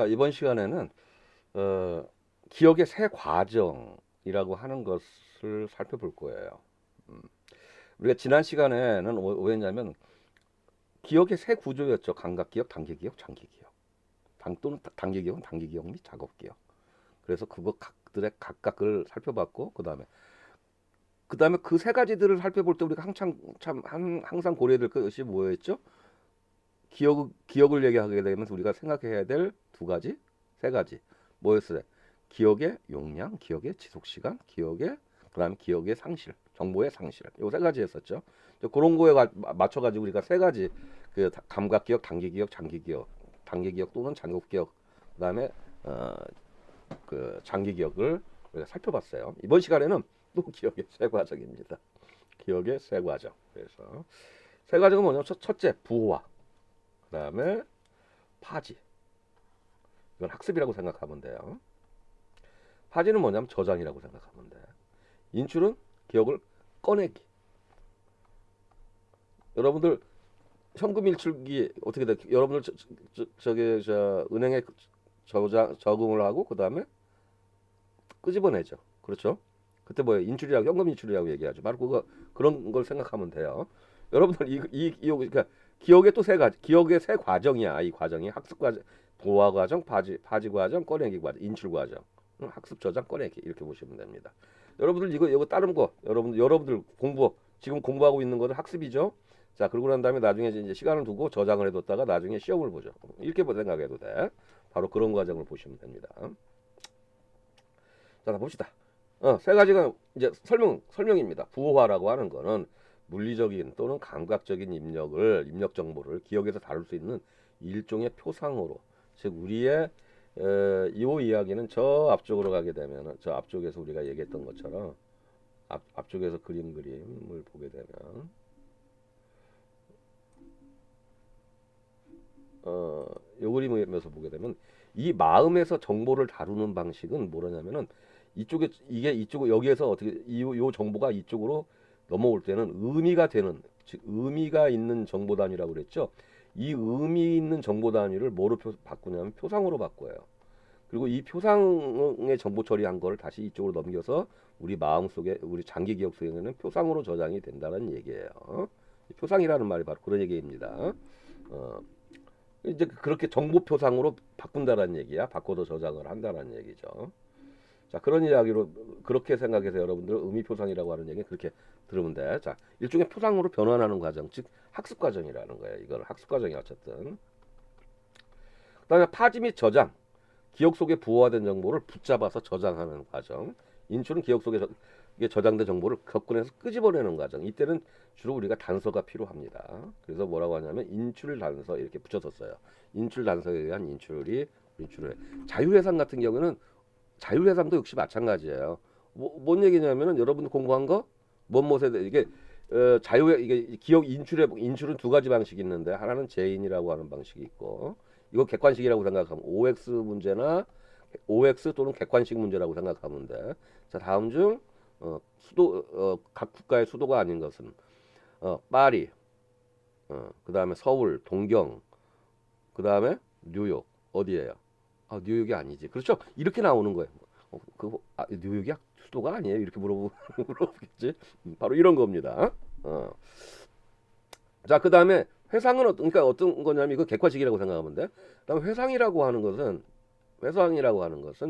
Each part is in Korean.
자, 이번 시간에는 기억의 세 과정이라고 하는 것을 살펴볼 거예요. 음, 우리가 지난 시간에는 뭐였냐면 기억의 세 구조였죠. 감각 기억, 단기 기억, 장기 기억. 또는 단기 기억은 단기 기억 및 작업 기억. 그래서 그거 각들의 각각을 살펴봤고 그다음에 그 세 가지들을 살펴볼 때 우리가 항상 고려해야 될 것이 뭐였죠? 기억을 얘기하게 되면 우리가 생각해야 될 두 가지, 세 가지. 뭐였어요? 기억의 용량, 기억의 지속 시간, 그다음에 기억의 상실, 정보의 상실. 요 세 가지 했었죠. 그런 거에 맞춰 가지고 우리가 세 가지 감각 기억, 단기 기억, 장기 기억, 단기 기억 또는 장기 기억, 그다음에 어, 장기 기억을 우리가 살펴봤어요. 이번 시간에는 또 기억의 세 과정입니다. 기억의 세 과정. 그래서 세 과정은 뭐냐면 첫째 부호화, 그다음에 파지. 이건 학습이라고 생각하면 돼요. 파지는 뭐냐면 저장이라고 생각하면 돼. 인출은 기억을 꺼내기. 여러분들 현금 일출기 어떻게 돼? 여러분들 저기 은행에 적응을 하고 그다음에 끄집어내죠. 그렇죠? 그때 뭐예요? 인출이라고 현금 인출이라고 얘기하죠. 바로 그런 걸 생각하면 돼요. 여러분들 그러니까 기억의 또 세 가지, 기억의 세 과정이야. 이 과정이 학습 과정, 보화 과정, 파지 과정, 꺼내기 과정, 인출 과정, 학습 저장 꺼내기 이렇게 보시면 됩니다. 여러분들 이거 다른 거, 여러분들 지금 공부하고 있는 것은 학습이죠. 자, 그러고 난 다음에 나중에 이제 시간을 두고 저장을 해뒀다가 나중에 시험을 보죠. 이렇게 생각해도 돼. 바로 그런 과정을 보시면 됩니다. 자, 봅시다. 세 가지가 이제 설명입니다. 부호화라고 하는 거는 물리적인 또는 감각적인 입력 정보를 기억에서 다룰 수 있는 일종의 표상으로, 즉 우리의 이 이야기는 저 앞쪽으로 가게 되면 저 앞쪽에서 우리가 얘기했던 것처럼 앞쪽에서 그림을 보게 되면 요 그림에서 보게 되면 이 마음에서 정보를 다루는 방식은 뭐냐면은 이쪽에 여기에서 어떻게 요 정보가 이쪽으로 넘어올 때는 의미가 되는, 즉 의미가 있는 정보 단위라고 그랬죠. 이 의미 있는 정보 단위를 뭐로 바꾸냐면 표상으로 바꿔요. 그리고 이 표상의 정보 처리한 걸 다시 이쪽으로 넘겨서 우리 마음속에, 우리 장기 기억 속에는 표상으로 저장이 된다는 얘기예요. 표상이라는 말이 바로 그런 얘기입니다. 어, 이제 그렇게 정보 표상으로 바꾼다는 얘기야. 바꿔서 저장을 한다는 얘기죠. 자, 그런 이야기로 그렇게 생각해서 여러분들 의미 표상이라고 하는 얘기 그렇게 들으면 돼. 자, 일종의 표상으로 변환하는 과정, 즉 학습 과정이라는 거예요. 이건 학습 과정이 어쨌든. 그다음에 파지 및 저장, 기억 속에 부호화된 정보를 붙잡아서 저장하는 과정. 인출은 기억 속에 저장된 정보를 격군해서 끄집어내는 과정. 이때는 주로 우리가 단서가 필요합니다. 그래서 뭐라고 하냐면 인출 단서 이렇게 붙여서 요 인출 단서에 의한 인출을 해. 자유해상 같은 경우는 자유해상도 역시 마찬가지예요. 뭔 얘기냐면은 여러분 공부한 거 뭐뭐에 이게 이게 기억 인출은 두 가지 방식이 있는데 하나는 제인이라고 하는 방식이 있고 이거 객관식이라고 생각하면 OX 문제나 OX 또는 객관식 문제라고 생각하면 돼. 자, 다음 중 각 국가의 수도가 아닌 것은 파리, 그다음에 서울, 동경, 그다음에 뉴욕 어디예요? 아, 뉴욕이 아니지. 그렇죠? 이렇게 나오는 거예요. 뉴욕이 수도가 아니에요. 이렇게 물어보겠지. 바로 이런 겁니다. 어. 자, 그다음에 회상은 그러니까 어떤 거냐면 이거 객관식이라고 생각하면 돼. 그다음에 회상이라고 하는 것은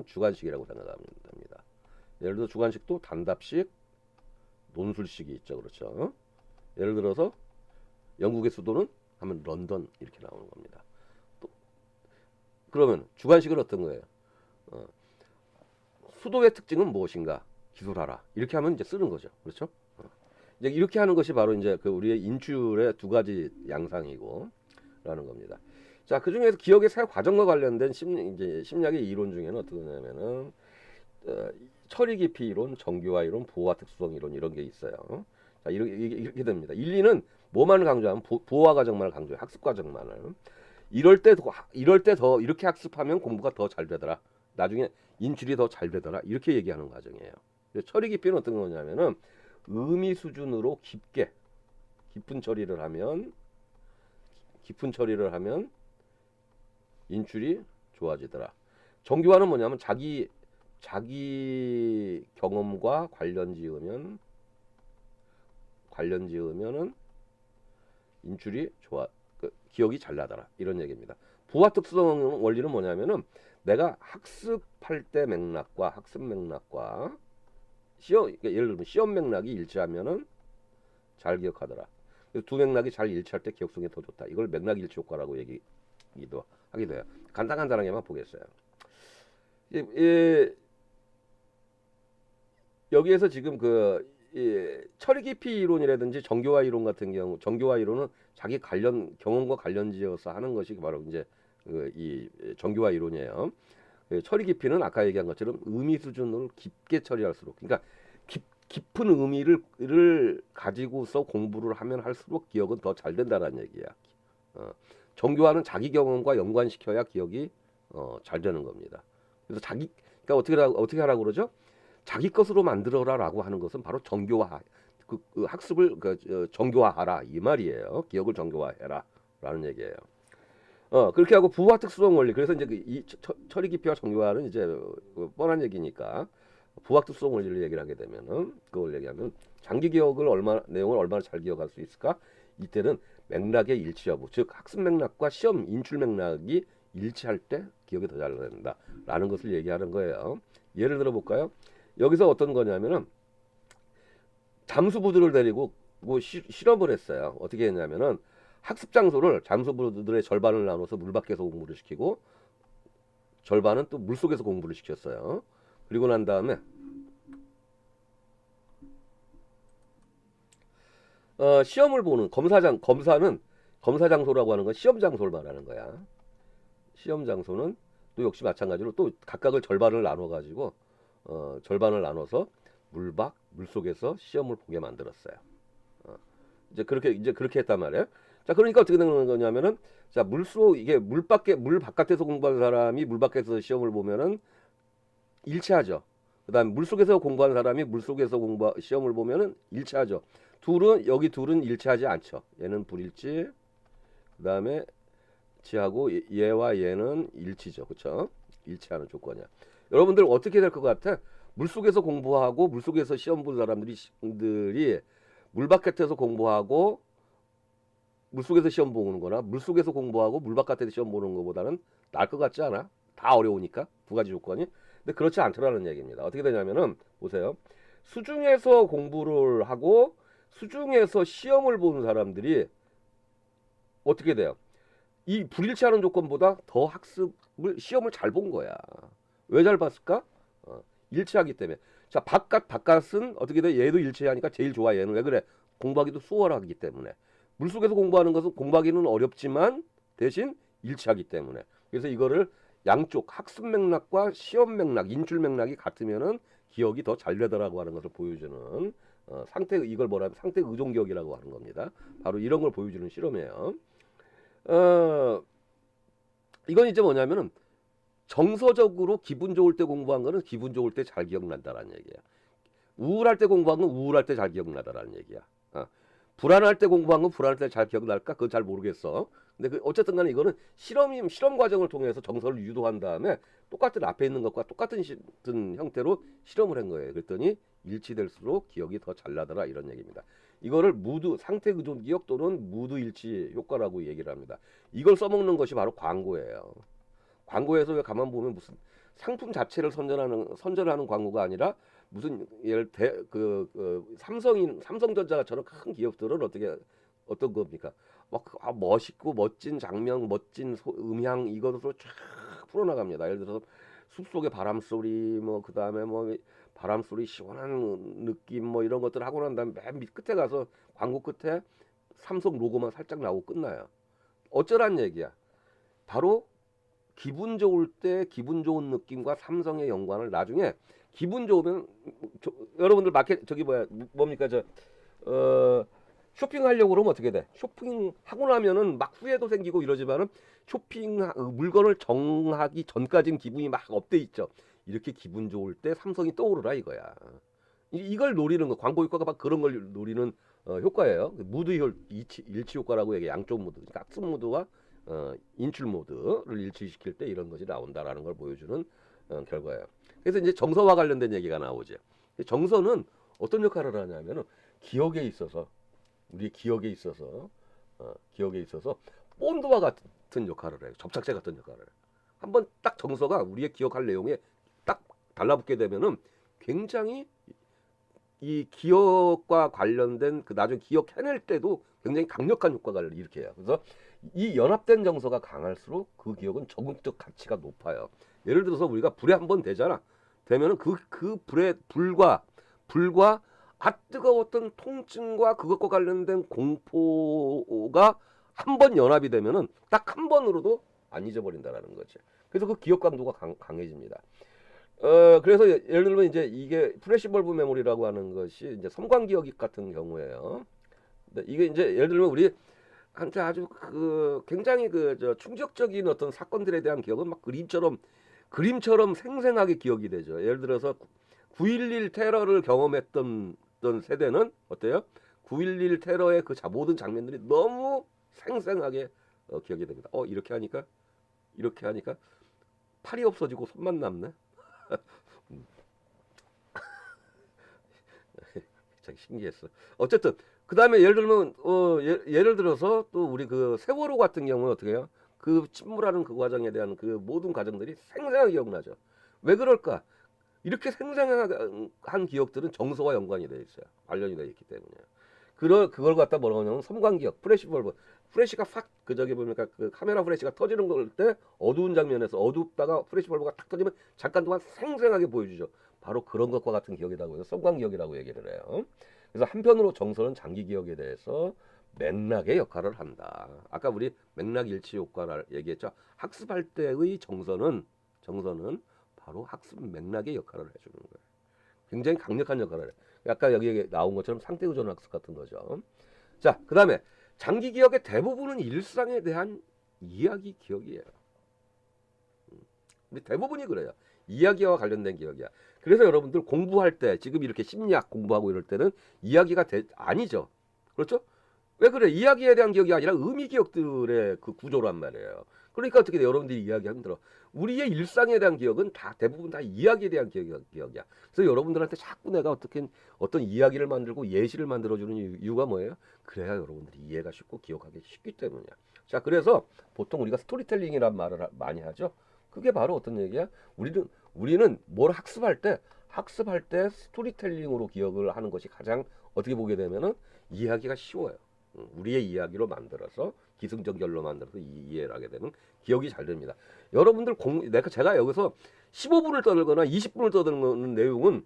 주관식이라고 생각하면 됩니다. 예를 들어 주관식도 단답식, 논술식이 있죠. 그렇죠? 예를 들어서 영국의 수도는 하면 런던 이렇게 나오는 겁니다. 또 그러면 주관식은 어떤 거예요? 어, 수도의 특징은 무엇인가? 기술하라. 이렇게 하면 이제 쓰는 거죠. 그렇죠? 이제 이렇게 하는 것이 바로 이제 우리의 인출의 두 가지 양상이고 라는 겁니다. 자, 그 중에서 기억의 세 과정과 관련된 심리학의 이론 중에는 어떻게 되냐면은 어, 처리 깊이 이론, 정교화 이론, 보호와 특수성 이론 이런 게 있어요. 자, 이렇게 됩니다. 1, 2는 뭐만 강조하면 보호와 과정만을 강조해. 학습 과정만을. 이럴 때 더 이렇게 학습하면 공부가 더 잘 되더라. 나중에 인출이 더 잘 되더라. 이렇게 얘기하는 과정이에요. 처리 깊이는 어떤 거냐면은 의미 수준으로 깊은 처리를 하면 인출이 좋아지더라. 정교화는 뭐냐면 자기 경험과 관련 지으면은 인출이 좋아, 기억이 잘 나더라 이런 얘기입니다. 부화 특성 원리는 뭐냐면은 내가 학습할 때 맥락과 학습 맥락과 시험, 그러니까 예를 들면 시험 맥락이 일치하면은 잘 기억하더라. 그래서 두 맥락이 잘 일치할 때 기억성이 더 좋다. 이걸 맥락 일치 효과라고 얘기도 하기도 해요. 간단하게만 보겠어요. 예, 여기에서 지금 처리 깊이 이론이라든지 정교화 이론 같은 경우, 정교화 이론은 자기 경험과 관련지어서 하는 것이 바로 이제 이 정교화 이론이에요. 처리 깊이는 아까 얘기한 것처럼 의미 수준을 깊게 처리할수록, 그러니까 깊은 의미를 가지고서 공부를 하면 할수록 기억은 더 잘 된다는 얘기야. 정교화는 자기 경험과 연관시켜야 기억이 잘 되는 겁니다. 그래서 그러니까 어떻게 하라고 그러죠? 자기 것으로 만들어라라고 하는 것은 바로 정교화, 학습을 정교화하라 이 말이에요. 기억을 정교화해라라는 얘기예요. 그렇게 하고 부화 특수성 원리. 그래서 이제 이 처리 깊이와 정교화는 이제 뻔한 얘기니까 부화 특수성 원리를 얘기를 하게 되면은 그걸 얘기하면 장기 기억을 내용을 얼마나 잘 기억할 수 있을까? 이때는 맥락의 일치 여부, 즉 학습 맥락과 시험 인출 맥락이 일치할 때 기억이 더 잘 된다라는 것을 얘기하는 거예요. 예를 들어 볼까요? 여기서 어떤 거냐면은 잠수부들을 데리고 실험을 했어요. 어떻게 했냐면은 학습 장소를 잠수부들의 절반을 나눠서 물 밖에서 공부를 시키고 절반은 또 물 속에서 공부를 시켰어요. 그리고 난 다음에 시험을 보는 검사는 검사 장소라고 하는 건 시험 장소를 말하는 거야. 시험 장소는 또 역시 마찬가지로 또 각각을 절반을 나눠서 물 속에서 시험을 보게 만들었어요. 이제 그렇게 했단 말이에요. 자, 그러니까 어떻게 되는 거냐면은 자, 이게 물 바깥에서 공부하는 사람이 물 밖에서 시험을 보면은 일치하죠. 그다음에 물 속에서 공부하는 사람이 물 속에서 시험을 보면은 일치하죠. 여기 둘은 일치하지 않죠. 얘는 불일치. 그다음에 지하고 얘와 얘는 일치죠. 그렇죠? 일치하는 조건이야. 여러분들 어떻게 될 것 같아? 물속에서 공부하고 물속에서 시험 본 사람들이 물 바깥에서 공부하고 물속에서 시험 보는 거나 물속에서 공부하고 물 바깥에서 시험 보는 것보다는 나을 것 같지 않아? 다 어려우니까 두 가지 조건이. 근데 그렇지 않더라는 얘기입니다. 어떻게 되냐면은 보세요. 수중에서 공부를 하고 수중에서 시험을 보는 사람들이 어떻게 돼요? 이 불일치하는 조건보다 더 시험을 잘 본 거야. 왜 잘 봤을까? 일치하기 때문에. 자, 바깥은 어떻게 돼? 얘도 일치하니까 제일 좋아. 얘는 왜 그래? 공부하기도 수월하기 때문에. 물속에서 공부하는 것은 공부하기는 어렵지만 대신 일치하기 때문에. 그래서 이거를 양쪽 학습 맥락과 시험 맥락, 인출 맥락이 같으면은 기억이 더 잘 되더라고 하는 것을 보여주는 이걸 뭐라면 상태 의존 기억이라고 하는 겁니다. 바로 이런 걸 보여주는 실험이에요. 어, 이건 이제 뭐냐면은 정서적으로 기분 좋을 때 공부한 거는 기분 좋을 때 잘 기억난다라는 얘기야. 우울할 때 공부한 건 우울할 때 잘 기억나다라는 얘기야. 불안할 때 공부한 건 불안할 때 잘 기억날까? 그건 잘 모르겠어. 근데 어쨌든 간에 이거는 실험 과정을 통해서 정서를 유도한 다음에 똑같은 앞에 있는 것과 똑같은 형태로 실험을 한 거예요. 그랬더니 일치될수록 기억이 더 잘 나더라 이런 얘기입니다. 이거를 상태 의존 기억 또는 무드 일치 효과라고 얘기를 합니다. 이걸 써먹는 것이 바로 광고예요. 광고에서 왜 가만 보면 무슨 상품 자체를 선전하는 광고가 아니라 무슨 삼성전자처럼 큰 기업들은 어떤 겁니까? 막 멋있고 멋진 장면, 멋진 음향 이것으로 쫙 풀어나갑니다. 예를 들어서 숲속의 바람소리 뭐 그다음에 뭐 바람소리 시원한 느낌 뭐 이런 것들 하고 난 다음에 맨 밑 끝에 가서 광고 끝에 삼성 로고만 살짝 나오고 끝나요. 어쩌란 얘기야? 바로 기분 좋을 때 기분 좋은 느낌과 삼성의 연관을 나중에 기분 좋으면 여러분들 뭡니까 쇼핑하려고 그러면 어떻게 돼? 쇼핑하고 나면은 막 후회도 생기고 이러지만은 물건을 정하기 전까지는 기분이 막 업돼 있죠. 이렇게 기분 좋을 때 삼성이 떠오르라 이거야. 이걸 노리는 거 광고 효과가 막 그런 걸 노리는 효과예요. 일치 효과라고 얘기해. 양쪽 무드. 그러니까 학습 무드와 인출 모드를 일치시킬 때 이런 것이 나온다라는 걸 보여주는 결과예요. 그래서 이제 정서와 관련된 얘기가 나오죠. 정서는 어떤 역할을 하냐면은 기억에 있어서 우리 기억에 있어서 본드와 같은 역할을 해요. 접착제 같은 역할을 해요. 한번 딱 정서가 우리의 기억할 내용에 딱 달라붙게 되면은 굉장히 이 기억과 관련된 그 나중에 기억 해낼 때도 굉장히 강력한 효과를 일으켜요. 그래서 이 연합된 정서가 강할수록 그 기억은 적응적 가치가 높아요. 예를 들어서 우리가 불에 한번 대잖아. 되면은 그 불의 불과 뜨거웠던 통증과 그것과 관련된 공포가 한 번 연합이 되면은 딱 한 번으로도 안 잊어버린다라는 거지. 그래서 그 기억 강도가 강해집니다. 그래서 예를 들면 이제 이게 플래시벌브 메모리라고 하는 것이 이제 섬광 기억 같은 경우에요. 근데 이게 이제 예를 들면 우리 한테 아주 그 굉장히 저 충격적인 어떤 사건들에 대한 기억은 막 그림처럼 생생하게 기억이 되죠. 예를 들어서 9.11 테러를 경험했던 세대는 어때요? 9.11 테러의 그 모든 장면들이 너무 생생하게 기억이 됩니다. 이렇게 하니까 팔이 없어지고 손만 남네. 참 신기했어. 어쨌든 그 다음에 예를 들면 예를 들어서 또 우리 그 세월호 같은 경우는 어떻게 해요? 그 침몰하는 그 과정에 대한 그 모든 과정들이 생생하게 기억나죠. 왜 그럴까? 이렇게 생생한 기억들은 정서와 연관이 되어 있어요. 관련이 되어 있기 때문에. 그걸 갖다 뭐라고 하냐면 섬광기억, 플래시벌브. 플래시가 확 그 저기 보니까 그 카메라 플래시가 터지는 걸 때 어두운 장면에서 어둡다가 플래시벌브가 탁 터지면 잠깐 동안 생생하게 보여주죠. 바로 그런 것과 같은 기억이라고 해서 섬광기억이라고 얘기를 해요. 그래서 한편으로 정서는 장기 기억에 대해서 맥락의 역할을 한다. 아까 우리 맥락 일치 효과를 얘기했죠. 학습할 때의 정서는 바로 학습 맥락의 역할을 해주는 거예요. 굉장히 강력한 역할을 해요. 아까 여기 나온 것처럼 상태 의존 학습 같은 거죠. 자, 그 다음에 장기 기억의 대부분은 일상에 대한 이야기 기억이에요. 우리 대부분이 그래요. 이야기와 관련된 기억이야. 그래서 여러분들 공부할 때 지금 이렇게 심리학 공부하고 이럴 때는 이야기가 아니죠. 그렇죠? 왜 그래? 이야기에 대한 기억이 아니라 의미 기억들의 그 구조란 말이에요. 그러니까 어떻게 돼? 여러분들이 이야기하면 들어. 우리의 일상에 대한 기억은 대부분 다 이야기에 대한 기억이야. 그래서 여러분들한테 자꾸 내가 어떤 이야기를 만들고 예시를 만들어주는 이유가 뭐예요? 그래야 여러분들이 이해가 쉽고 기억하기 쉽기 때문이야. 자, 그래서 보통 우리가 스토리텔링이란 말을 많이 하죠. 그게 바로 어떤 얘기야? 우리는 뭘 학습할 때 스토리텔링으로 기억을 하는 것이 가장 어떻게 보게 되면은 이해하기가 쉬워요. 우리의 이야기로 만들어서 기승전결로 만들어서 이해를 하게 되면 기억이 잘 됩니다. 여러분들 제가 여기서 15분을 떠들거나 20분을 떠드는 내용은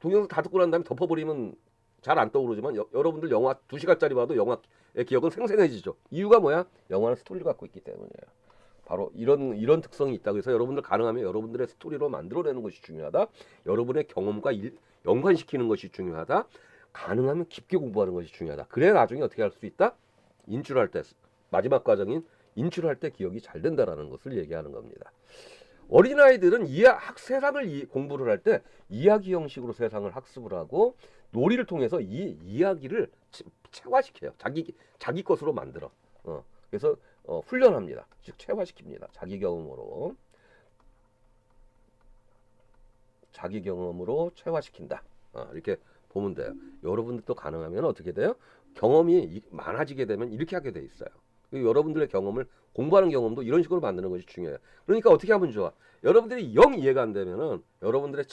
동영상 다 듣고 난 다음에 덮어버리면 잘 안 떠오르지만 여러분들 영화 2시간짜리 봐도 영화의 기억은 생생해지죠. 이유가 뭐야? 영화는 스토리를 갖고 있기 때문이에요. 바로 이런 특성이 있다고 해서 여러분들 가능하면 여러분들의 스토리로 만들어내는 것이 중요하다. 여러분의 경험과 연관시키는 것이 중요하다. 가능하면 깊게 공부하는 것이 중요하다. 그래야 나중에 어떻게 할 수 있다? 인출할 때 마지막 과정인 인출할 때 기억이 잘 된다라는 것을 얘기하는 겁니다. 어린아이들은 세상을 공부를 할 때 이야기 형식으로 세상을 학습을 하고 놀이를 통해서 이 이야기를 체화시켜요. 자기 것으로 만들어. 그래서 훈련합니다. 즉 체화시킵니다. 자기 경험으로 체화시킨다. 이렇게 보면 돼요. 여러분들도 가능하면 어떻게 돼요? 경험이 많아지게 되면 이렇게 하게 돼 있어요. 여러분들의 경험을 공부하는 경험도 이런 식으로 만드는 것이 중요해요. 그러니까 어떻게 하면 좋아? 여러분들이 영 이해가 안 되면은 여러분들의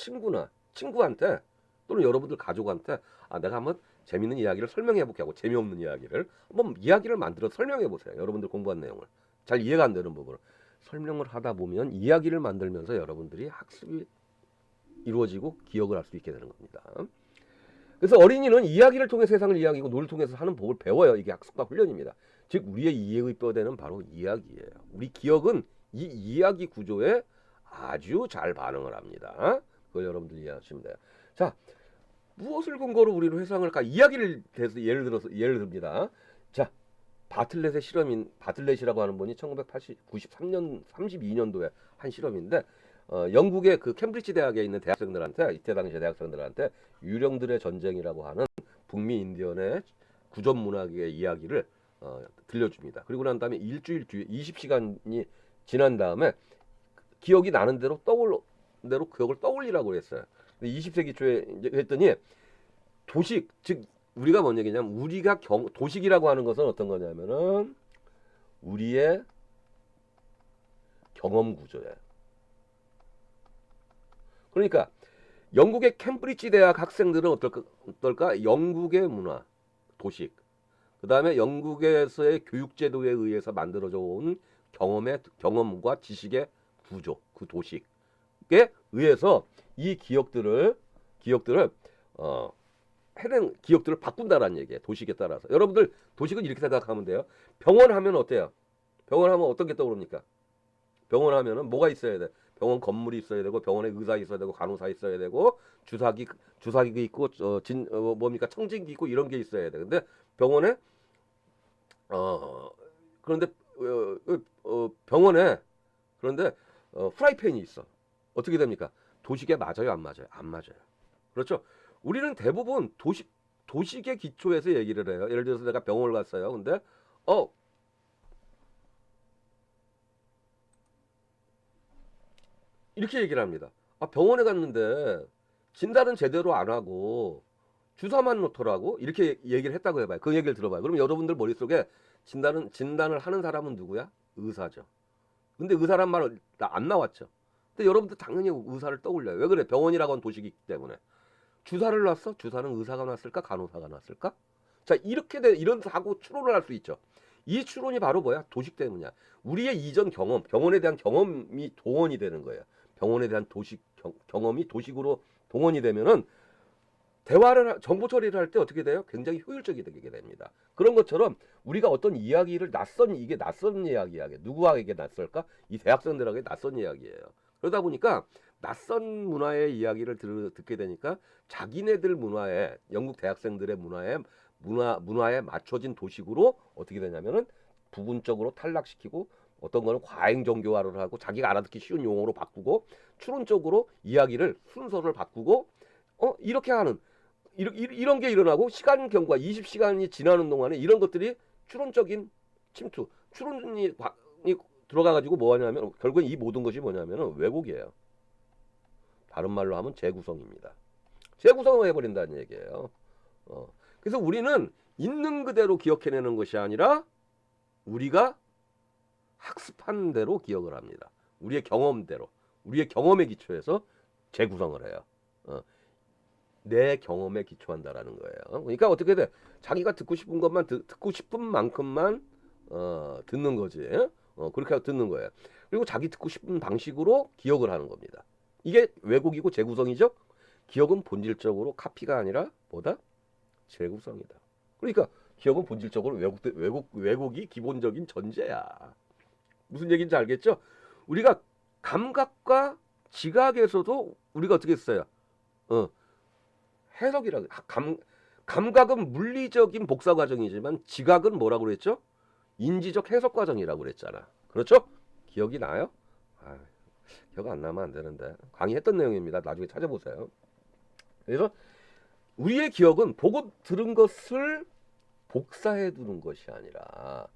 친구한테 또는 여러분들 가족한테 내가 한번 재밌는 이야기를 설명해 볼게 하고 재미없는 이야기를 한번 이야기를 만들어 설명해 보세요. 여러분들 공부한 내용을 잘 이해가 안 되는 부분을 설명을 하다 보면 이야기를 만들면서 여러분들이 학습이 이루어지고 기억을 할 수 있게 되는 겁니다. 그래서 어린이는 이야기를 통해 세상을 이야기하고 놀이를 통해서 하는 법을 배워요. 이게 학습과 훈련입니다. 즉 우리의 이해의 뼈대는 바로 이야기예요. 우리 기억은 이 이야기 구조에 아주 잘 반응을 합니다. 그걸 여러분들이 이해하시면 돼요. 자, 무엇을 근거로 우리는 회상을까? 이야기를 대해서 예를 듭니다. 자, 바틀렛이라고 하는 분이 1993년 32년도에 한 실험인데 영국의 그 캠브리지 대학에 있는 대학생들한테 이때 당시 대학생들한테 유령들의 전쟁이라고 하는 북미 인디언의 구전 문학의 이야기를 들려줍니다. 그리고 난 다음에 일주일 뒤에 20시간이 지난 다음에 기억이 나는 대로 기억을 떠올리라고 했어요. 20세기 초에 이제 했더니 도식, 즉 우리가 뭔 얘기냐면 우리가 도식이라고 하는 것은 어떤 거냐면은 우리의 경험 구조예요. 그러니까 영국의 캠브리지 대학 학생들은 어떨까? 영국의 문화, 도식, 그 다음에 영국에서의 교육제도에 의해서 만들어져 온 경험과 지식의 구조, 그 도식에 의해서 이 기억들을 해낸 기억들을 바꾼다라는 얘기예요. 도식에 따라서. 여러분들 도식은 이렇게 생각하면 돼요. 병원 하면 어때요? 병원 하면 어떤 게 떠오릅니까? 병원 하면은 뭐가 있어야 돼? 병원 건물이 있어야 되고 병원에 의사 있어야 되고 간호사 있어야 되고 주사기 있고 뭡니까 청진기 있고 이런 게 있어야 돼. 근데 병원에 그런데 병원에 그런데 프라이팬이 있어. 어떻게 됩니까? 도식에 맞아요, 안 맞아요? 안 맞아요. 그렇죠? 우리는 대부분 도식의 기초에서 얘기를 해요. 예를 들어서 내가 병원을 갔어요. 근데 이렇게 얘기를 합니다. 병원에 갔는데 진단은 제대로 안 하고 주사만 놓더라고. 이렇게 얘기를 했다고 해봐요. 그 얘기를 들어봐요. 그럼 여러분들 머릿속에 진단을 하는 사람은 누구야? 의사죠. 근데 의사란 말 안 나왔죠. 근데 여러분들 당연히 의사를 떠올려요. 왜 그래? 병원이라고 하는 도시이기 때문에. 주사를 놨어? 주사는 의사가 놨을까? 간호사가 놨을까? 자, 이런 사고 추론을 할 수 있죠. 이 추론이 바로 뭐야? 도식 때문이야. 우리의 이전 경험, 병원에 대한 경험이 동원이 되는 거예요. 병원에 대한 경험이 도식으로 동원이 되면은 정보 처리를 할 때 어떻게 돼요? 굉장히 효율적이게 되게 됩니다. 그런 것처럼 우리가 어떤 이야기를 이게 낯선 이야기야. 누구에게 낯설까? 이 대학생들에게 낯선 이야기예요. 그러다 보니까 낯선 문화의 이야기를 듣게 되니까 자기네들 문화에 영국 대학생들의 문화에 맞춰진 도식으로 어떻게 되냐면은 부분적으로 탈락시키고 어떤 거는 과잉 정교화를 하고 자기가 알아듣기 쉬운 용어로 바꾸고 추론적으로 이야기를 순서를 바꾸고 이렇게 하는 이런 게 일어나고 시간 경과 20시간이 지나는 동안에 이런 것들이 추론적인 추론이 들어가 가지고 뭐 하냐면 결국엔 이 모든 것이 뭐냐면은 왜곡이에요. 다른 말로 하면 재구성입니다. 재구성을 해버린다는 얘기예요. 그래서 우리는 있는 그대로 기억해내는 것이 아니라 우리가 학습한 대로 기억을 합니다. 우리의 경험대로, 우리의 경험에 기초해서 재구성을 해요. 내 경험에 기초한다라는 거예요. 그러니까 어떻게 돼? 자기가 듣고 싶은 것만 듣고 싶은 만큼만 듣는 거지. 그렇게 듣는 거예요. 그리고 자기 듣고 싶은 방식으로 기억을 하는 겁니다. 이게 왜곡이고 재구성이죠. 기억은 본질적으로 카피가 아니라 뭐다? 재구성이다. 그러니까 기억은 본질적으로 왜곡이 기본적인 전제야. 무슨 얘기인지 알겠죠? 우리가 감각과 지각에서도 우리가 어떻게 했어요? 해석이라고 감각은 물리적인 복사 과정이지만 지각은 뭐라고 그랬죠? 인지적 해석 과정이라고 그랬잖아. 그렇죠? 기억이 나요? 기억 안 나면 안 되는데 강의했던 내용입니다. 나중에 찾아보세요. 그래서 우리의 기억은 보고 들은 것을 복사해 두는 것이 아니라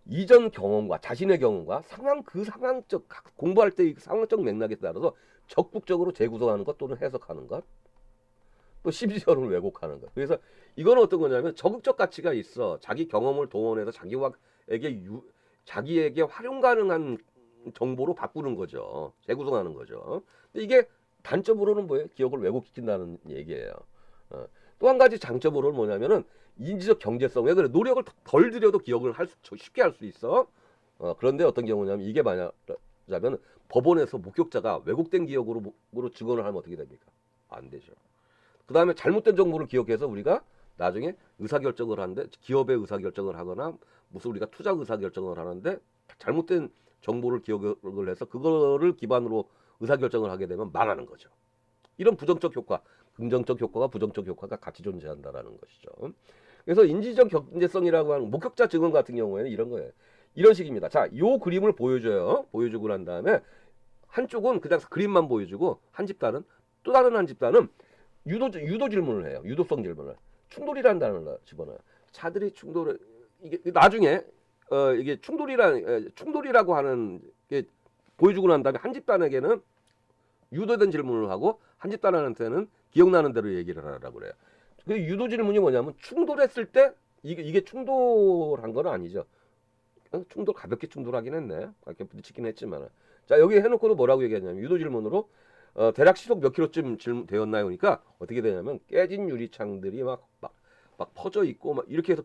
이전 경험과 자신의 경험과 상황적 공부할 때 상황적 맥락에 따라서 적극적으로 재구성하는 것 또는 해석하는 것, 또 심지어는 왜곡하는 것. 그래서 이건 어떤 거냐면 적극적 가치가 있어. 자기 경험을 동원해서 자기에게 활용 가능한 정보로 바꾸는 거죠. 재구성하는 거죠. 근데 이게 단점으로는 뭐예요? 기억을 왜곡시킨다는 얘기예요. 또 한 가지 장점으로는 뭐냐면은 인지적 경제성. 왜 그래? 노력을 덜 들여도 기억을 쉽게 할 수 있어. 그런데 어떤 경우냐면 이게 만약자면 법원에서 목격자가 왜곡된 기억으로 증언을 하면 어떻게 됩니까? 안 되죠. 그 다음에 잘못된 정보를 기억해서 우리가 나중에 의사결정을 하는데 기업의 의사결정을 하거나 무슨 우리가 투자 의사결정을 하는데 잘못된 정보를 기억을 해서 그거를 기반으로 의사결정을 하게 되면 망하는 거죠. 이런 부정적 효과, 긍정적 효과가 부정적 효과가 같이 존재한다라는 것이죠. 그래서 인지적 경제성이라고 하는 목격자 증언 같은 경우에는 이런 거예요. 이런 식입니다. 자, 요 그림을 보여줘요. 보여주고 난 다음에 한쪽은 그냥 그림만 보여주고 또 다른 한 집단은 유도 질문을 해요. 유도성 질문을. 충돌이라는 단어를 집어넣어요. 차들이 이게 나중에 이게 충돌이라고 하는 게 보여주고 난 다음에 한 집단에게는 유도된 질문을 하고 한 집단한테는 기억나는 대로 얘기를 하라고 그래요. 그 유도 질문이 뭐냐면 충돌했을 때 이게 충돌한 건 아니죠. 충돌 가볍게 충돌하긴 했네. 가볍게 부딪히긴 했지만. 자 여기 해놓고도 뭐라고 얘기하냐면 유도 질문으로 대략 시속 몇 킬로쯤 되었나요? 그러니까 어떻게 되냐면 깨진 유리창들이 막 퍼져 있고 막 이렇게 해서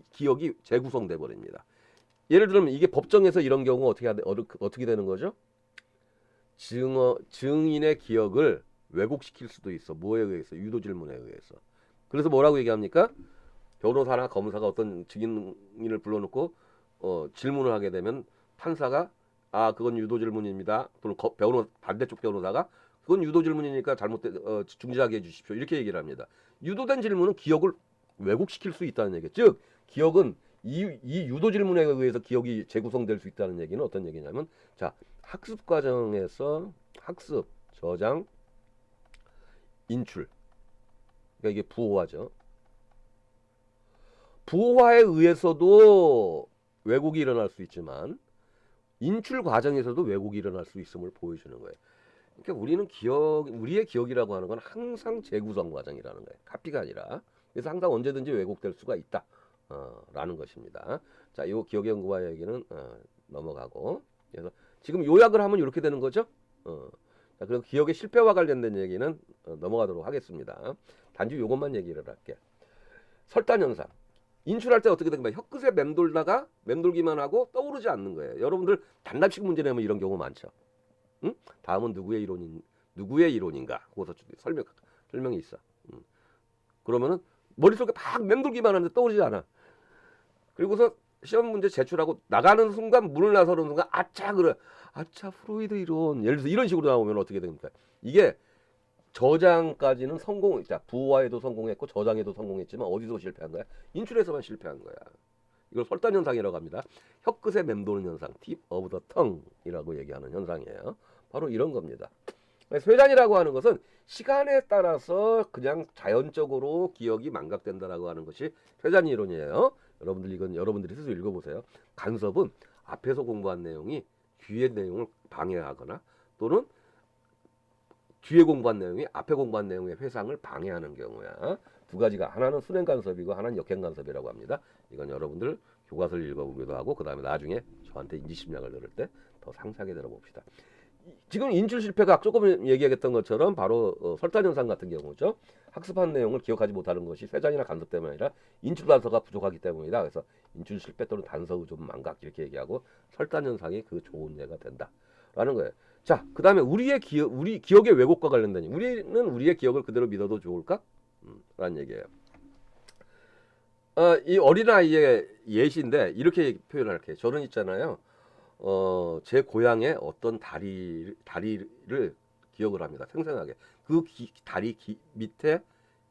기억이 재구성돼 버립니다. 예를 들면 이게 법정에서 이런 경우 어떻게 되는 거죠? 증인의 기억을 왜곡시킬 수도 있어. 뭐에 의해서? 유도 질문에 의해서. 그래서 뭐라고 얘기합니까? 변호사나 검사가 어떤 증인을 불러놓고 질문을 하게 되면 판사가 그건 유도 질문입니다. 또는 반대쪽 변호사가 그건 유도 질문이니까 중지하게 해주십시오. 이렇게 얘기를 합니다. 유도된 질문은 기억을 왜곡시킬 수 있다는 얘기. 즉 기억은 이 유도 질문에 의해서 기억이 재구성될 수 있다는 얘기는 어떤 얘기냐면 자 학습 과정에서 학습, 저장, 인출. 그러니까 이게 부호화죠. 부호화에 의해서도 왜곡이 일어날 수 있지만 인출 과정에서도 왜곡이 일어날 수 있음을 보여주는 거예요. 그러니까 우리의 기억이라고 하는 건 항상 재구성 과정이라는 거예요. 카피가 아니라. 그래서 항상 언제든지 왜곡될 수가 있다. 라는 것입니다. 자, 이 기억의 연구와 얘기는 넘어가고. 그래서 지금 요약을 하면 이렇게 되는 거죠. 자, 그리고 기억의 실패와 관련된 얘기는 넘어가도록 하겠습니다. 단지 이것만 얘기를 할게. 설단 현상. 인출할 때 어떻게 된가? 혀끝에 맴돌기만 하고 떠오르지 않는 거예요. 여러분들 단답식 문제 내면 이런 경우 많죠. 응? 다음은 누구의 이론인가? 그것서 설명이 있어. 그러면은 머릿속에 막 맴돌기만 하는데 떠오르지 않아. 그리고서 시험 문제 제출하고 나가는 순간 문을 나서는 순간 아차 프로이드 이론 예를 들어서 이런 식으로 나오면 어떻게 됩니까? 이게 저장까지는 자 부호화에도 성공했고 저장에도 성공했지만 어디서 실패한 거야? 인출에서만 실패한 거야. 이걸 설단 현상이라고 합니다. 혀끝에 맴도는 현상, tip of the tongue이라고 얘기하는 현상이에요. 바로 이런 겁니다. 쇠잔이라고 하는 것은 시간에 따라서 그냥 자연적으로 기억이 망각된다라고 하는 것이 쇠잔 이론이에요. 여러분들이 스스로 읽어보세요. 간섭은 앞에서 공부한 내용이 뒤의 내용을 방해하거나 또는 뒤에 공부한 내용이 앞에 공부한 내용의 회상을 방해하는 경우야. 두 가지가 하나는 순행 간섭이고 하나는 역행 간섭이라고 합니다. 이건 여러분들 교과서를 읽어보기도 하고 그 다음에 나중에 저한테 인지심리학을 들을 때 더 상세하게 들어봅시다. 지금 인출 실패가 조금 얘기했던 것처럼 바로 설단 현상 같은 경우죠. 학습한 내용을 기억하지 못하는 것이 쇠잔이나 간섭 때문이 아니라 인출 단서가 부족하기 때문이다. 그래서 인출 실패 또는 단서 의존 망각 이렇게 얘기하고 설단 현상이 그 좋은 예가 된다라는 거예요. 자, 그 다음에 우리 기억의 왜곡과 관련된 우리는 우리의 기억을 그대로 믿어도 좋을까? 라는 얘기예요. 이 어린아이의 예시인데 이렇게 표현할게요. 저는 있잖아요. 제 고향의 어떤 다리를 기억을 합니다. 생생하게. 그 다리 밑에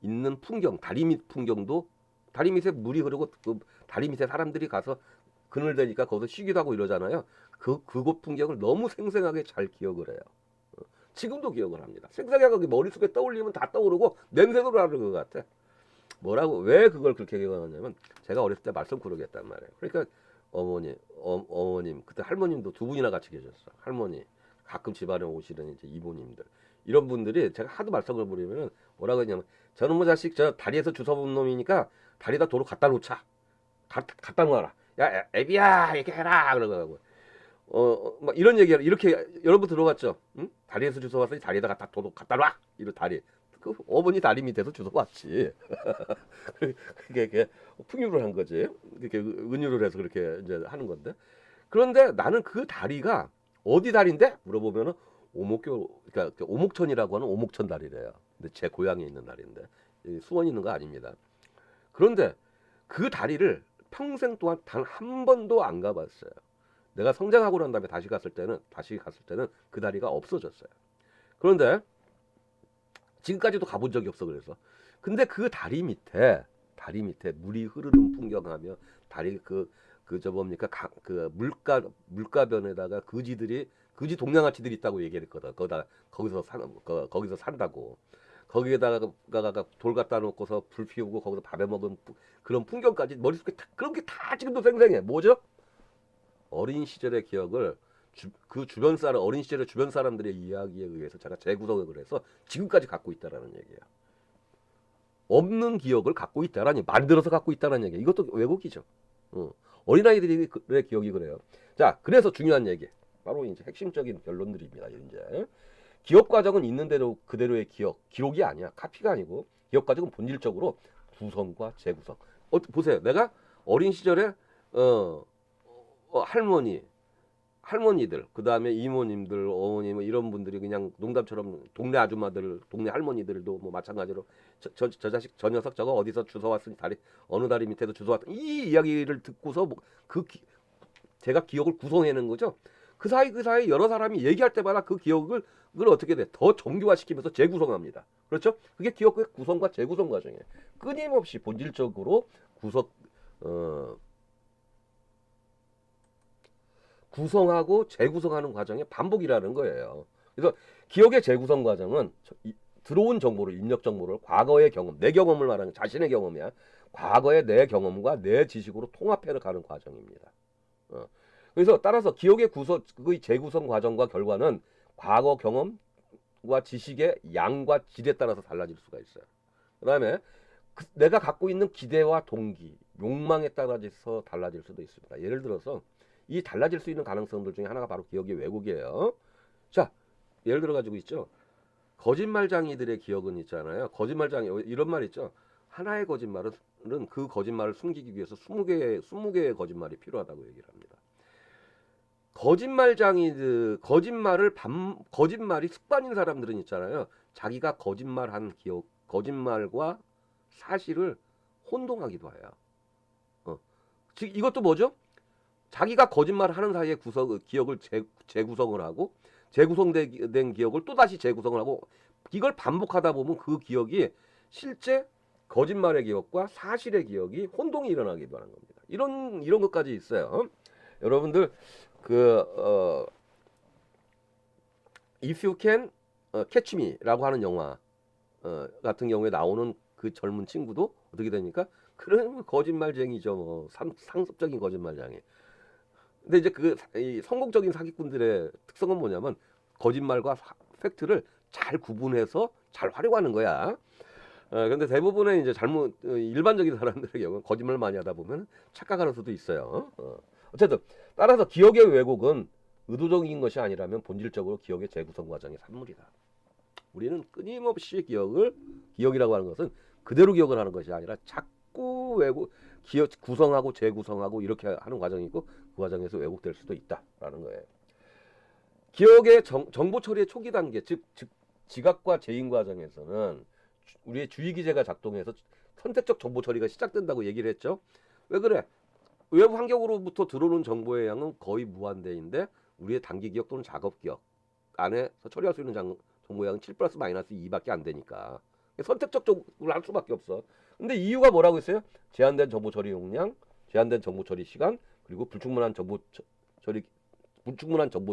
있는 풍경, 다리 밑 풍경도 다리 밑에 물이 흐르고 그 다리 밑에 사람들이 가서 그늘대니까 거기서 쉬기도 하고 이러잖아요. 그곳 풍경을 너무 생생하게 잘 기억을 해요. 지금도 기억을 합니다. 생생하게 머릿속에 떠올리면 다 떠오르고 냄새도 나는 것 같아. 왜 그걸 그렇게 기억하냐면 제가 어렸을 때 말썽 꾸러기 했단 말이에요. 그러니까 어머님 그때 할머님도 두 분이나 같이 계셨어. 할머니 가끔 집안에 오시는 이제 이모님들 이런 분들이 제가 하도 말썽을 부리면은 뭐라고 했냐면 저놈의 자식 저 다리에서 주워본 놈이니까 다리에다 도로 갖다 놓자. 갖다 놓아라. 야 애비야 이렇게 해라 그러고 막 이런 얘기를 이렇게 여러분 들어봤죠? 응? 다리에서 주워왔으니 다리에다가 도로 갖다 놔. 이런 다리. 그 어머니 다리 밑에서 주워왔지. 그게 풍류를 한 거지. 이렇게 은유를 해서 그렇게 이제 하는 건데. 그런데 나는 그 다리가 어디 다리인데? 물어보면은 그러니까 오목천이라고 하는 오목천 다리래요. 근데 제 고향에 있는 다리인데 수원에 있는 거 아닙니다. 그런데 그 다리를 평생 동안 단 한 번도 안 가봤어요. 내가 성장하고 난 다음에 다시 갔을 때는 그 다리가 없어졌어요. 그런데 지금까지도 가본 적이 없어 그래서. 근데 그 다리 밑에 물이 흐르는 풍경하며 다리 저 뭡니까 그 물가변에다가 거지 동양아치들이 있다고 얘기했거든. 거기서 산다고. 거기에다가 돌 갖다 놓고서 불 피우고 거기서 밥해 먹은 그런 풍경까지 머릿속에 그런 게 다 지금도 생생해. 뭐죠? 어린 시절의 기억을 그 주변 사람 어린 시절의 주변 사람들의 이야기에 의해서 제가 재구성을 해서 지금까지 갖고 있다라는 얘기예요. 없는 기억을 갖고 있다라니 만들어서 갖고 있다라는 얘기. 이것도 왜곡이죠. 어린아이들의 기억이 그래요. 자, 그래서 중요한 얘기. 바로 이제 핵심적인 결론들입니다. 이제 기억 과정은 있는 대로 그대로의 기록이 아니야. 카피가 아니고 기억 과정은 본질적으로 구성과 재구성. 보세요. 내가 어린 시절에 할머니들, 그 다음에 이모님들, 어머니 뭐 이런 분들이 그냥 농담처럼 동네 아줌마들, 동네 할머니들도 뭐 마찬가지로 저 자식 저 녀석 저거 어디서 주워 왔으니 어느 다리 밑에서 주워 왔다 이 이야기를 듣고서 제가 기억을 구성해내는 거죠. 그 사이 여러 사람이 얘기할 때마다 그 기억을 어떻게 돼? 더 정교화시키면서 재구성합니다. 그렇죠? 그게 기억의 구성과 재구성 과정이에요. 끊임없이 본질적으로 구성하고 재구성하는 과정의 반복이라는 거예요. 그래서 기억의 재구성 과정은 들어온 정보를 입력 정보를 과거의 경험, 내 경험을 말하는 자신의 경험이야. 과거의 내 경험과 내 지식으로 통합해 가는 과정입니다. 그래서 따라서 기억의 재구성 과정과 결과는 과거 경험과 지식의 양과 질에 따라서 달라질 수가 있어요. 그다음에 내가 갖고 있는 기대와 동기, 욕망에 따라서 달라질 수도 있습니다. 예를 들어서 이 달라질 수 있는 가능성들 중에 하나가 바로 기억의 왜곡이에요. 자, 예를 들어 가지고 있죠. 거짓말장이들의 기억은 있잖아요. 거짓말장이 이런 말 있죠. 하나의 거짓말은 그 거짓말을 숨기기 위해서 20개의 거짓말이 필요하다고 얘기를 합니다. 거짓말이 습관인 사람들은 있잖아요. 자기가 거짓말한 기억, 거짓말과 사실을 혼동하기도 해요. 즉 이것도 뭐죠? 자기가 거짓말을 하는 사이에 기억을 재구성을 하고 재구성된 기억을 또다시 재구성을 하고 이걸 반복하다 보면 그 기억이 실제 거짓말의 기억과 사실의 기억이 혼동이 일어나기도 하는 겁니다. 이런 것까지 있어요. 여러분들 If You Can Catch Me라고 하는 영화 같은 경우에 나오는 그 젊은 친구도 어떻게 되니까 그런 거짓말쟁이죠. 뭐 상습적인 거짓말쟁이. 근데 이제 이 성공적인 사기꾼들의 특성은 뭐냐면 거짓말과 팩트를 잘 구분해서 잘 활용하는 거야. 근데 대부분의 이제 일반적인 사람들의 경우는 거짓말 많이 하다 보면 착각하는 수도 있어요. 어쨌든 따라서 기억의 왜곡은 의도적인 것이 아니라면 본질적으로 기억의 재구성 과정의 산물이다. 우리는 끊임없이 기억이라고 하는 것은 그대로 기억을 하는 것이 아니라 자꾸 기억 구성하고 재구성하고 이렇게 하는 과정이 있고 그 과정에서 왜곡될 수도 있다라는 거예요. 기억의 정보 처리의 초기 단계, 즉 지각과 재인 과정에서는 우리의 주의 기제가 작동해서 선택적 정보 처리가 시작된다고 얘기를 했죠. 왜 그래? 외부 환경으로부터 들어오는 정보의 양은 거의 무한대인데 우리의 단기 기억 또는 작업 기억 안에서 처리할 수 있는 정보 양은 7 플러스 마이너스 2밖에 안 되니까 선택적 정보를 할 수밖에 없어. 근데 이유가 뭐라고 했어요? 제한된 정보 처리 용량, 제한된 정보 처리 시간, 그리고 불충분한 정보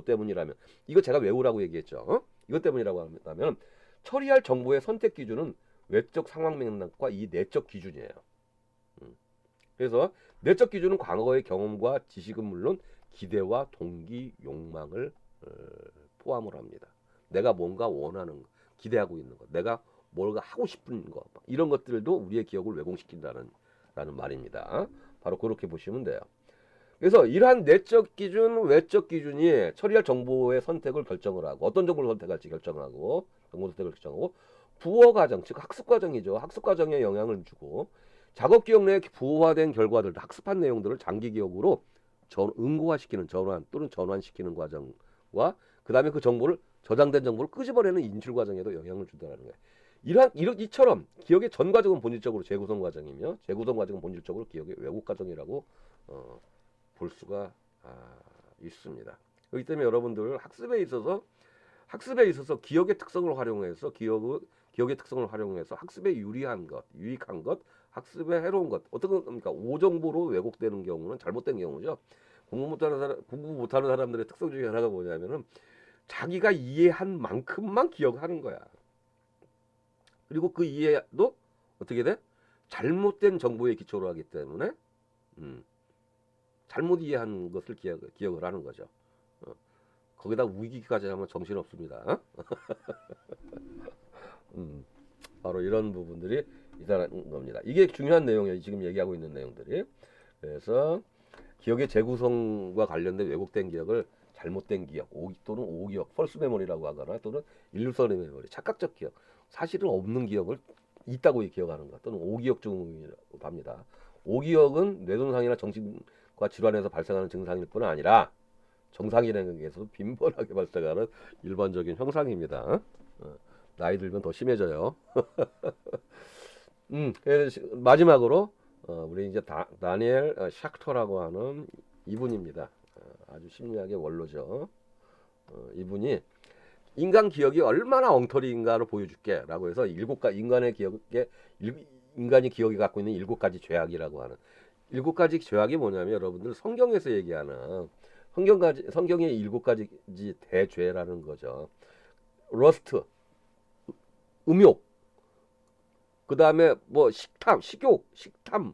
때문이라면 이거 제가 외우라고 얘기했죠. 이것 때문이라고 한다면 처리할 정보의 선택 기준은 외적 상황 맥락과 이 내적 기준이에요. 그래서 내적 기준은 과거의 경험과 지식은 물론 기대와 동기, 욕망을 포함을 합니다. 내가 뭔가 원하는 거, 기대하고 있는 거, 내가 뭔가 하고 싶은 거 이런 것들도 우리의 기억을 왜곡시킨다는 말입니다. 바로 그렇게 보시면 돼요. 그래서 이러한 내적 기준, 외적 기준이 처리할 정보의 선택을 결정을 하고 어떤 정보를 선택할지 결정하고 정보 선택을 결정하고 부호 과정, 즉 학습 과정이죠. 학습 과정에 영향을 주고 작업 기억 내에 부호화된 결과들, 학습한 내용들을 장기 기억으로 응고화시키는 전환 또는 전환시키는 과정과 그 다음에 그 정보를 저장된 정보를 끄집어내는 인출 과정에도 영향을 준다는 거예요. 이처럼 기억의 전 과정은 본질적으로 재구성 과정이며 재구성 과정은 본질적으로 기억의 왜곡 과정이라고 볼 수가 있습니다. 그렇기 때문에 여러분들 학습에 있어서 기억의 특성을 활용해서 기억의 특성을 활용해서 학습에 유리한 것, 유익한 것, 학습에 해로운 것 어떤 겁니까? 오정보로 왜곡되는 경우는 잘못된 경우죠. 공부 못하는 사람들의 특성 중에 하나가 뭐냐면은 자기가 이해한 만큼만 기억하는 거야. 그리고 그 이해도 어떻게 돼? 잘못된 정보에 기초로 하기 때문에 잘못 이해한 것을 기억을 하는 거죠. 거기다 우기기까지 하면 정신 없습니다. 바로 이런 부분들이 있다는 겁니다. 이게 중요한 내용이에요. 지금 얘기하고 있는 내용들이. 그래서 기억의 재구성과 관련된 왜곡된 기억을 잘못된 기억, 또는 오기억, 펄스 메모리라고 하거나 또는 일루서리 메모리, 착각적 기억, 사실은 없는 기억을 있다고 기억하는 것, 또는 오기억 증후군이라고 합니다. 오기억은 뇌손상이나 정신과 질환에서 발생하는 증상일 뿐 아니라 정상이라는 게에서 빈번하게 발생하는 일반적인 현상입니다. 나이 들면 더 심해져요. 마지막으로 우리 이제 다니엘 샥터라고 하는 이분입니다. 아주 심리학의 원로죠. 이분이 인간 기억이 얼마나 엉터리인가를 보여줄게라고 해서 인간이 기억이 갖고 있는 7가지 죄악이라고 하는 7가지 죄악이 뭐냐면 여러분들 성경에서 얘기하는 성경의 7가지 대죄라는 거죠. 러스트, 음욕, 그 다음에 뭐 식욕, 식탐,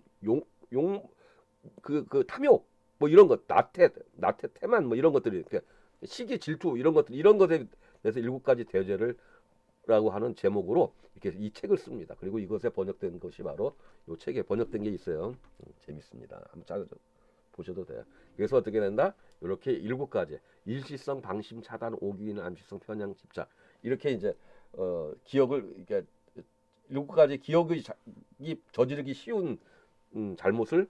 탐욕, 뭐 이런 것, 태만 뭐 이런 것들이 이렇게 시기, 질투 이런 것에 대해서 7가지 대죄를라고 하는 제목으로 이렇게 이 책을 씁니다. 그리고 이것에 번역된 것이 바로 이 책에 번역된 게 있어요. 재밌습니다. 한번 보셔도 돼요. 그래서 어떻게 된다? 이렇게 7가지 일시성, 방심, 차단, 오기인, 암시성, 편향, 집착 이렇게 이제 기억을 이렇게 7가지 기억이 저지르기 쉬운 잘못을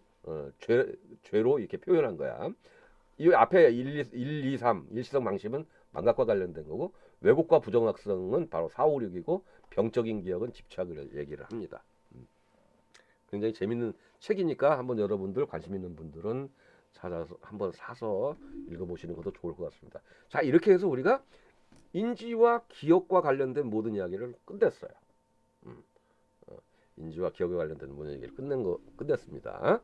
죄로 이렇게 표현한 거야. 이 앞에 1, 2, 3 일시성 방심은 망각과 관련된 거고 왜곡과 부정확성은 바로 4, 5, 6이고 병적인 기억은 집착을 얘기를 합니다. 굉장히 재밌는 책이니까 한번 여러분들 관심 있는 분들은 찾아서 한번 사서 읽어보시는 것도 좋을 것 같습니다. 자, 이렇게 해서 우리가 인지와 기억과 관련된 모든 이야기를 끝냈어요. 인지와 기억에 관련된 모든 얘기를 끝냈습니다.